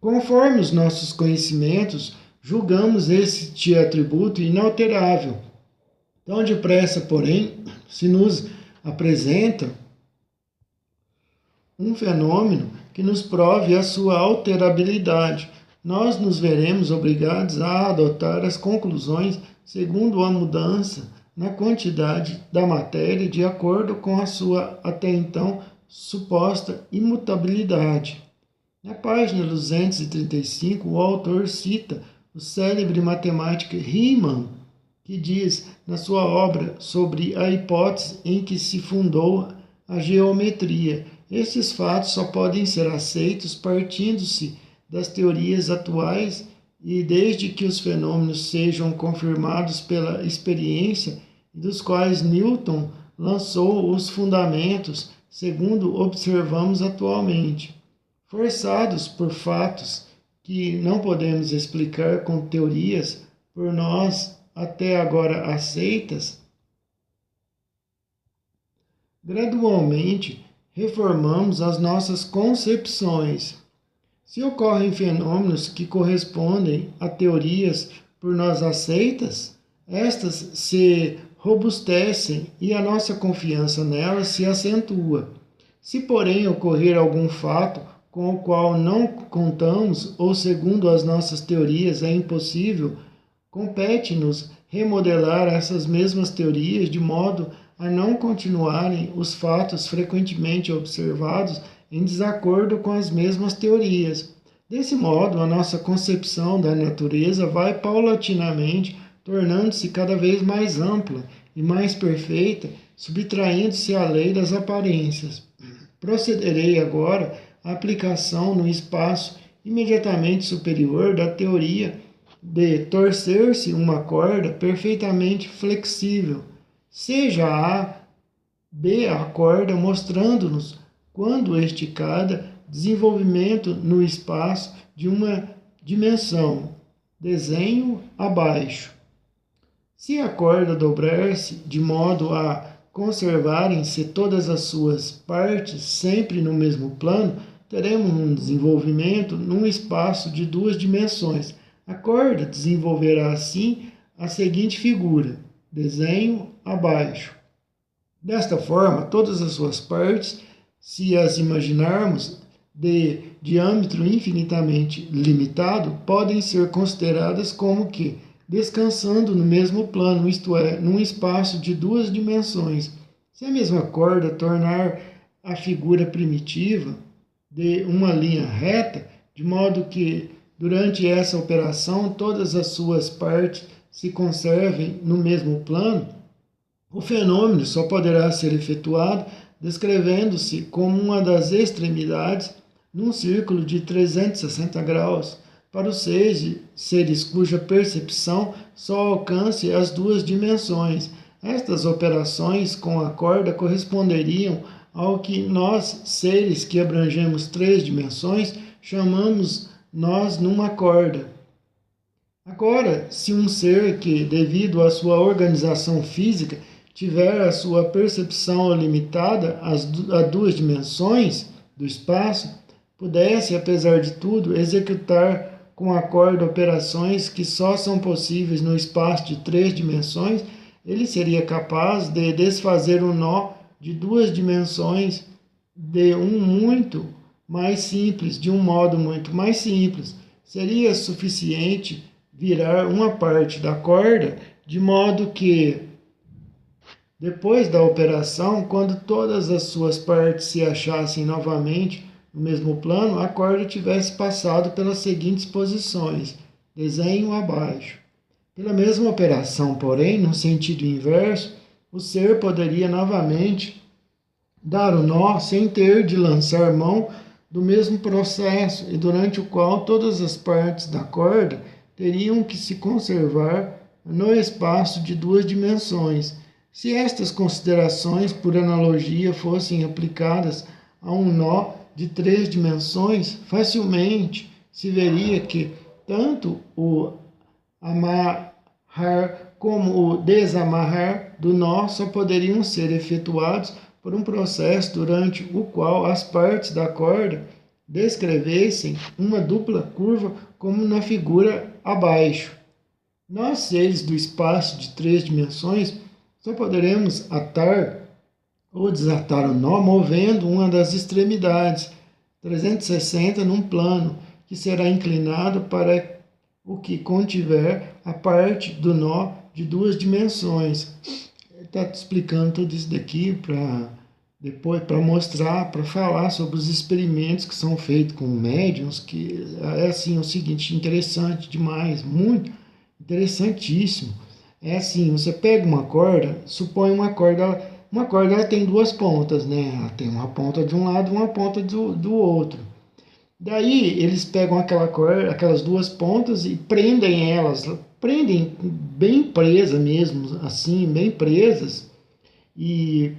Conforme os nossos conhecimentos, julgamos este atributo inalterável. Tão depressa, porém, se nos apresenta um fenômeno que nos prove a sua alterabilidade, nós nos veremos obrigados a adotar as conclusões segundo a mudança na quantidade da matéria de acordo com a sua até então suposta imutabilidade. Na página 235, o autor cita o célebre matemático Riemann, que diz na sua obra sobre a hipótese em que se fundou a geometria: estes fatos só podem ser aceitos partindo-se das teorias atuais e desde que os fenômenos sejam confirmados pela experiência, dos quais Newton lançou os fundamentos, segundo observamos atualmente. Forçados por fatos que não podemos explicar com teorias por nós até agora aceitas, gradualmente reformamos as nossas concepções. Se ocorrem fenômenos que correspondem a teorias por nós aceitas, estas se robustecem e a nossa confiança nelas se acentua. Se, porém, ocorrer algum fato com o qual não contamos ou segundo as nossas teorias é impossível, compete-nos remodelar essas mesmas teorias de modo a não continuarem os fatos frequentemente observados em desacordo com as mesmas teorias. Desse modo, a nossa concepção da natureza vai paulatinamente tornando-se cada vez mais ampla e mais perfeita, subtraindo-se à lei das aparências. Procederei agora à aplicação no espaço imediatamente superior da teoria de torcer-se uma corda perfeitamente flexível, seja A B. A corda, mostrando-nos, quando esticada, desenvolvimento no espaço de uma dimensão. Desenho abaixo. Se a corda dobrar-se de modo a conservarem-se todas as suas partes sempre no mesmo plano, teremos um desenvolvimento num espaço de duas dimensões. A corda desenvolverá assim a seguinte figura. Desenho abaixo. Desta forma, todas as suas partes, se as imaginarmos de diâmetro infinitamente limitado, podem ser consideradas como que descansando no mesmo plano, isto é, num espaço de duas dimensões. Se a mesma corda tornar a figura primitiva de uma linha reta, de modo que durante essa operação todas as suas partes se conservem no mesmo plano, o fenômeno só poderá ser efetuado descrevendo-se como uma das extremidades num círculo de 360 graus para os seres cuja percepção só alcance as duas dimensões. Estas operações com a corda corresponderiam ao que nós, seres que abrangemos três dimensões, chamamos nós numa corda. Agora, se um ser que, devido à sua organização física, tiver a sua percepção limitada a duas dimensões do espaço, pudesse, apesar de tudo, executar com a corda operações que só são possíveis no espaço de três dimensões, ele seria capaz de desfazer o nó de duas dimensões de um modo muito mais simples. Seria suficiente virar uma parte da corda de modo que, depois da operação, quando todas as suas partes se achassem novamente no mesmo plano, a corda tivesse passado pelas seguintes posições. Desenho abaixo. Pela mesma operação, porém, no sentido inverso, o ser poderia novamente dar o nó sem ter de lançar mão do mesmo processo e durante o qual todas as partes da corda teriam que se conservar no espaço de duas dimensões. Se estas considerações, por analogia, fossem aplicadas a um nó de três dimensões, facilmente se veria que tanto o amarrar como o desamarrar do nó só poderiam ser efetuados por um processo durante o qual as partes da corda descrevessem uma dupla curva como na figura abaixo. Nós, seres do espaço de três dimensões, só poderemos atar ou desatar o nó movendo uma das extremidades 360 num plano que será inclinado para o que contiver a parte do nó de duas dimensões. Está explicando tudo isso daqui para mostrar, para falar sobre os experimentos que são feitos com médiums, que é assim o seguinte, interessante demais, muito interessantíssimo. É assim, você pega uma corda, supõe uma corda ela tem duas pontas, né? Ela tem uma ponta de um lado e uma ponta do outro. Daí eles pegam aquela corda, aquelas duas pontas e prendem elas, prendem bem presa mesmo, assim, bem presas, e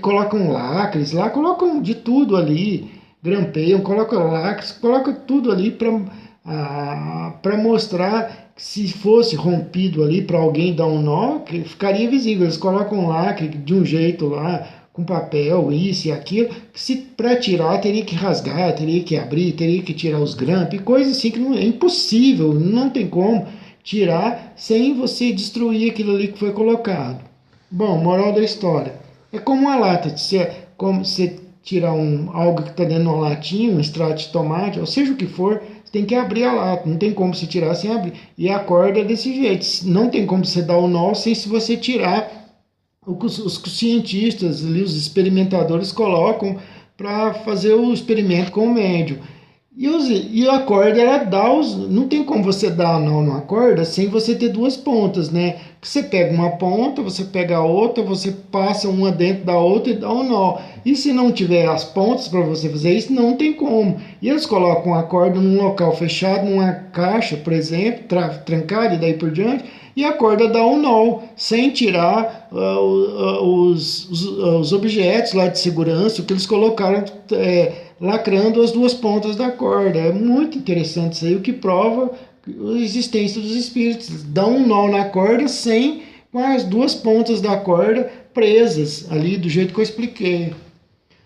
colocam lacres, lá colocam de tudo ali, grampeiam, colocam lacres, colocam tudo ali para mostrar que se fosse rompido ali para alguém dar um nó, que ficaria visível. Eles colocam lacre de um jeito lá, com papel, isso e aquilo, que se para tirar teria que rasgar, teria que abrir, teria que tirar os grampos, coisa assim que não, é impossível, não tem como tirar sem você destruir aquilo ali que foi colocado. Bom, moral da história. É como uma lata, como você tirar algo que está dentro de uma latinha, um extrato de tomate, ou seja o que for, você tem que abrir a lata, não tem como você tirar sem abrir. E a corda é desse jeito, não tem como você dar o nó sem se você tirar o que os cientistas ali, os experimentadores colocam para fazer o experimento com o médium. E a corda, ela dá não tem como você dar nó numa corda sem você ter duas pontas, né? Que você pega uma ponta, você pega a outra, você passa uma dentro da outra e dá um nó. E se não tiver as pontas para você fazer isso, não tem como. E eles colocam a corda num local fechado, numa caixa, por exemplo, trancada e daí por diante, e a corda dá um nó, sem tirar os objetos lá de segurança, que eles colocaram lacrando as duas pontas da corda. É muito interessante isso aí, o que prova a existência dos espíritos. Dão um nó na corda sem com as duas pontas da corda presas ali do jeito que eu expliquei.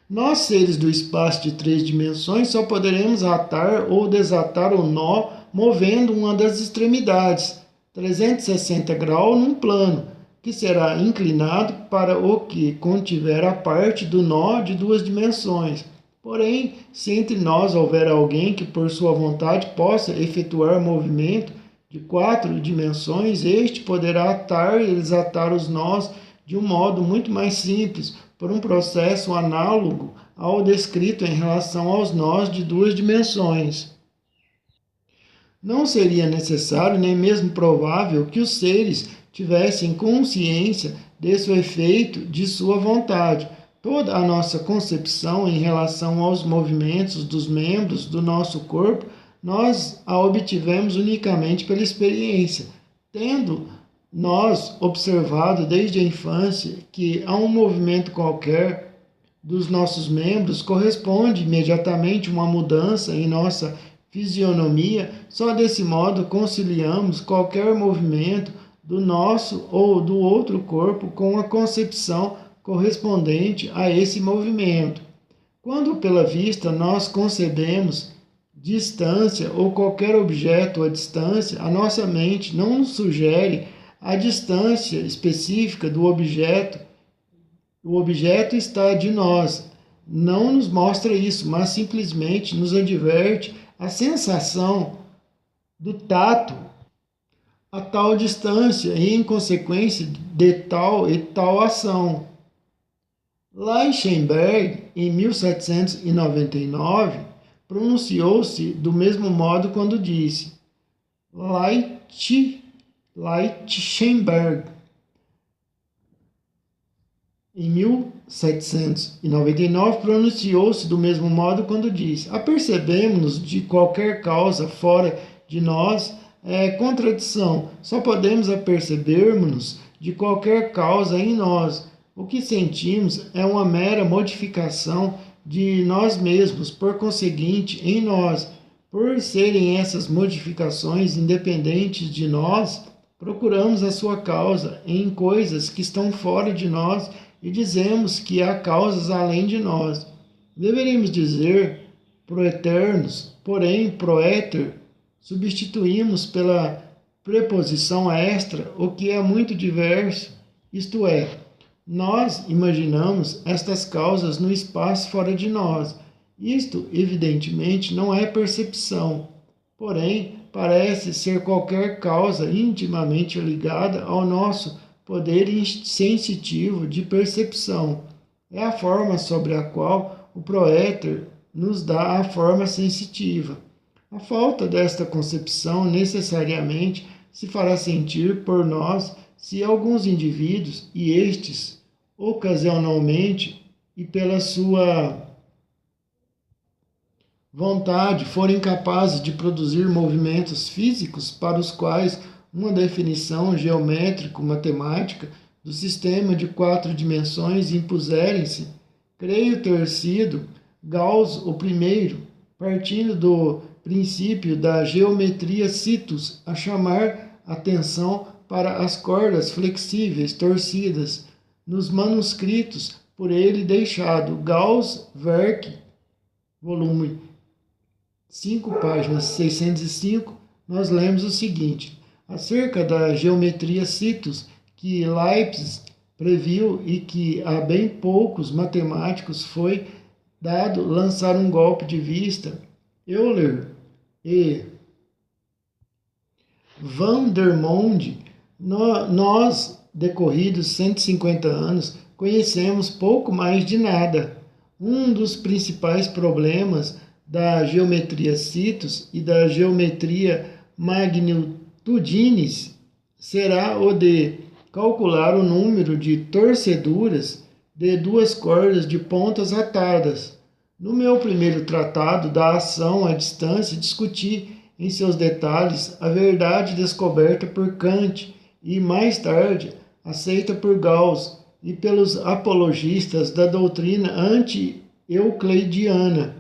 Nós, seres do espaço de 3 dimensões, só poderemos atar ou desatar o nó movendo uma das extremidades, 360 graus num plano, que será inclinado para o que contiver a parte do nó de 2 dimensões. Porém, se entre nós houver alguém que por sua vontade possa efetuar movimento de 4 dimensões, este poderá atar e desatar os nós de um modo muito mais simples, por um processo análogo ao descrito em relação aos nós de 2 dimensões. Não seria necessário nem mesmo provável que os seres tivessem consciência desse efeito de sua vontade. Toda a nossa concepção em relação aos movimentos dos membros do nosso corpo, nós a obtivemos unicamente pela experiência, tendo nós observado desde a infância que a um movimento qualquer dos nossos membros corresponde imediatamente uma mudança em nossa fisionomia. Só desse modo conciliamos qualquer movimento do nosso ou do outro corpo com a concepção correspondente a esse movimento. Quando pela vista nós concebemos distância ou qualquer objeto à distância, a nossa mente não nos sugere a distância específica do objeto. O objeto está de nós. Não nos mostra isso, mas simplesmente nos adverte a sensação do tato a tal distância e em consequência de tal e tal ação. Leichenberg, em 1799, pronunciou-se do mesmo modo quando disse Leichenberg, em 1799, pronunciou-se do mesmo modo quando disse: apercebemos-nos de qualquer causa fora de nós é contradição. Só podemos apercebermos-nos de qualquer causa em nós. O que sentimos é uma mera modificação de nós mesmos, por conseguinte, em nós. Por serem essas modificações independentes de nós, procuramos a sua causa em coisas que estão fora de nós e dizemos que há causas além de nós. Deveríamos dizer proeternos, porém proéter substituímos pela preposição extra o que é muito diverso, isto é, nós imaginamos estas causas no espaço fora de nós. Isto, evidentemente, não é percepção, porém, parece ser qualquer causa intimamente ligada ao nosso poder sensitivo de percepção. É a forma sobre a qual o proéter nos dá a forma sensitiva. A falta desta concepção necessariamente se fará sentir por nós se alguns indivíduos, e estes, ocasionalmente e pela sua vontade, forem capazes de produzir movimentos físicos para os quais uma definição geométrico-matemática do sistema de 4 dimensões impuserem-se. Creio ter sido Gauss o primeiro, partindo do princípio da geometria situs, a chamar atenção para as cordas flexíveis torcidas nos manuscritos por ele deixado. Gauss Werk, volume 5, páginas 605, nós lemos o seguinte: acerca da geometria situs, que Leibniz previu e que a bem poucos matemáticos foi dado lançar um golpe de vista, Euler e Vandermonde, nós, decorridos 150 anos, conhecemos pouco mais de nada. Um dos principais problemas da geometria situs e da geometria magnitudinis será o de calcular o número de torceduras de 2 cordas de pontas atadas. No meu primeiro tratado da ação à distância, discuti em seus detalhes a verdade descoberta por Kant e mais tarde aceita por Gauss e pelos apologistas da doutrina anti-euclidiana,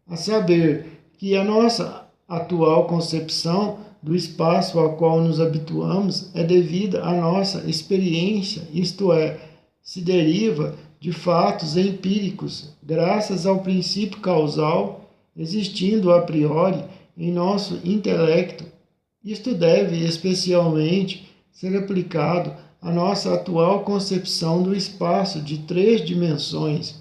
a saber, que a nossa atual concepção do espaço ao qual nos habituamos é devida à nossa experiência, isto é, se deriva de fatos empíricos, graças ao princípio causal existindo a priori em nosso intelecto. Isto deve especialmente ser aplicado à nossa atual concepção do espaço de 3 dimensões.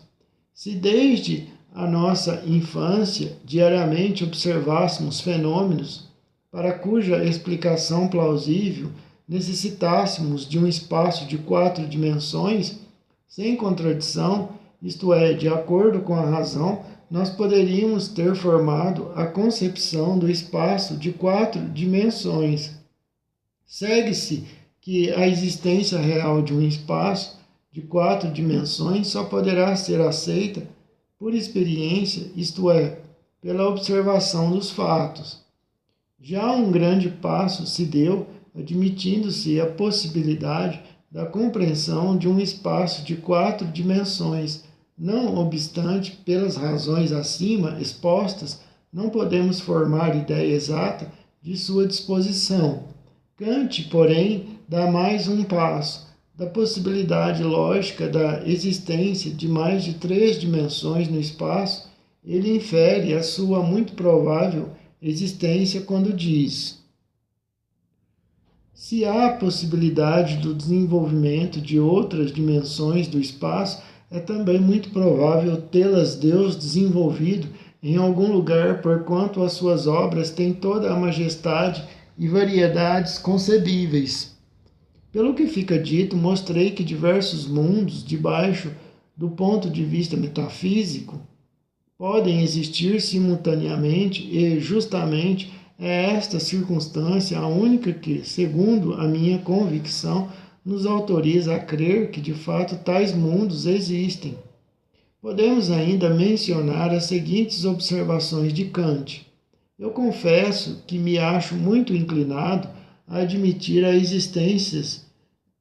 Se desde a nossa infância diariamente observássemos fenômenos para cuja explicação plausível necessitássemos de um espaço de 4 dimensões, sem contradição, isto é, de acordo com a razão, nós poderíamos ter formado a concepção do espaço de 4 dimensões. Segue-se que a existência real de um espaço de 4 dimensões só poderá ser aceita por experiência, isto é, pela observação dos fatos. Já um grande passo se deu, admitindo-se a possibilidade da compreensão de um espaço de 4 dimensões. Não obstante, pelas razões acima expostas, não podemos formar ideia exata de sua disposição. Kant, porém, dá mais um passo. Da possibilidade lógica da existência de mais de 3 dimensões no espaço, ele infere a sua muito provável existência quando diz: se há possibilidade do desenvolvimento de outras dimensões do espaço, é também muito provável tê-las Deus desenvolvido em algum lugar, porquanto as suas obras têm toda a majestade e variedades concebíveis. Pelo que fica dito, mostrei que diversos mundos, debaixo do ponto de vista metafísico, podem existir simultaneamente e, justamente, é esta circunstância a única que, segundo a minha convicção, nos autoriza a crer que, de fato, tais mundos existem. Podemos ainda mencionar as seguintes observações de Kant. Eu confesso que me acho muito inclinado a admitir a existência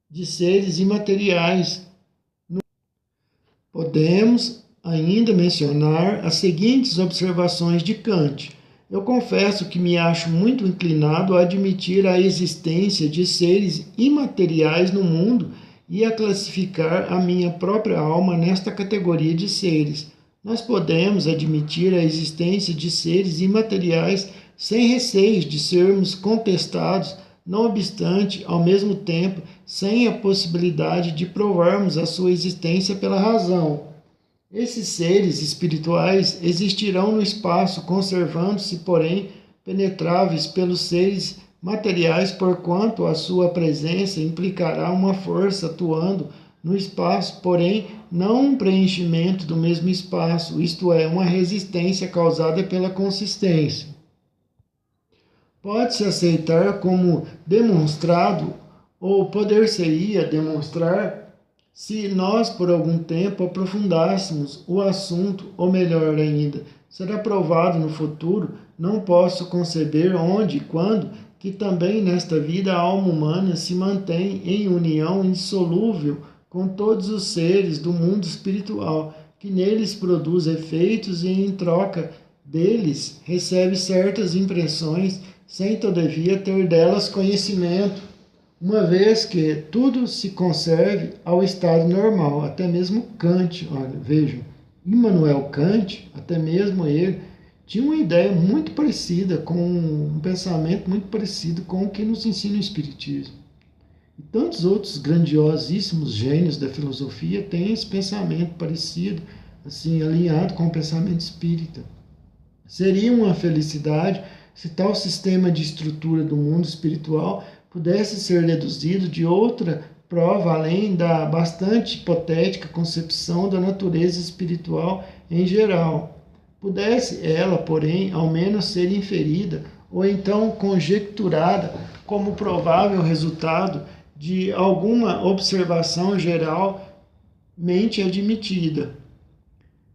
de seres imateriais. Podemos ainda mencionar as seguintes observações de Kant. Eu confesso que me acho muito inclinado a admitir a existência de seres imateriais no mundo e a classificar a minha própria alma nesta categoria de seres. Nós podemos admitir a existência de seres imateriais sem receios de sermos contestados, não obstante, ao mesmo tempo, sem a possibilidade de provarmos a sua existência pela razão. Esses seres espirituais existirão no espaço, conservando-se, porém, penetráveis pelos seres materiais, porquanto a sua presença implicará uma força atuando no espaço, porém, não um preenchimento do mesmo espaço, isto é, uma resistência causada pela consistência. Pode-se aceitar como demonstrado, ou poder-se-ia demonstrar, se nós por algum tempo aprofundássemos o assunto, ou melhor ainda, será provado no futuro, não posso conceber onde e quando, que também nesta vida a alma humana se mantém em união indissolúvel com todos os seres do mundo espiritual, que neles produz efeitos e em troca deles recebe certas impressões, sem todavia ter delas conhecimento, uma vez que tudo se conserve ao estado normal. Até mesmo Kant, olha, vejam, Immanuel Kant, até mesmo ele, tinha uma ideia muito parecida, com um pensamento muito parecido com o que nos ensina o Espiritismo. E tantos outros grandiosíssimos gênios da filosofia têm esse pensamento parecido, assim, alinhado com o pensamento espírita. Seria uma felicidade se tal sistema de estrutura do mundo espiritual pudesse ser deduzido de outra prova além da bastante hipotética concepção da natureza espiritual em geral. Pudesse ela, porém, ao menos ser inferida ou então conjecturada como provável resultado de alguma observação geralmente admitida.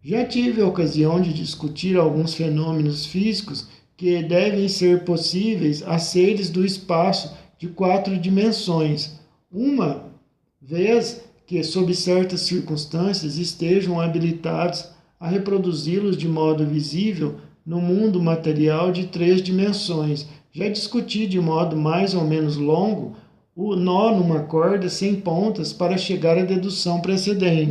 Já tive a ocasião de discutir alguns fenômenos físicos que devem ser possíveis a seres do espaço de 4 dimensões, uma vez que, sob certas circunstâncias, estejam habilitados a reproduzi-los de modo visível no mundo material de 3 dimensões. Já discuti de modo mais ou menos longo o nó numa corda sem pontas para chegar à dedução precedente.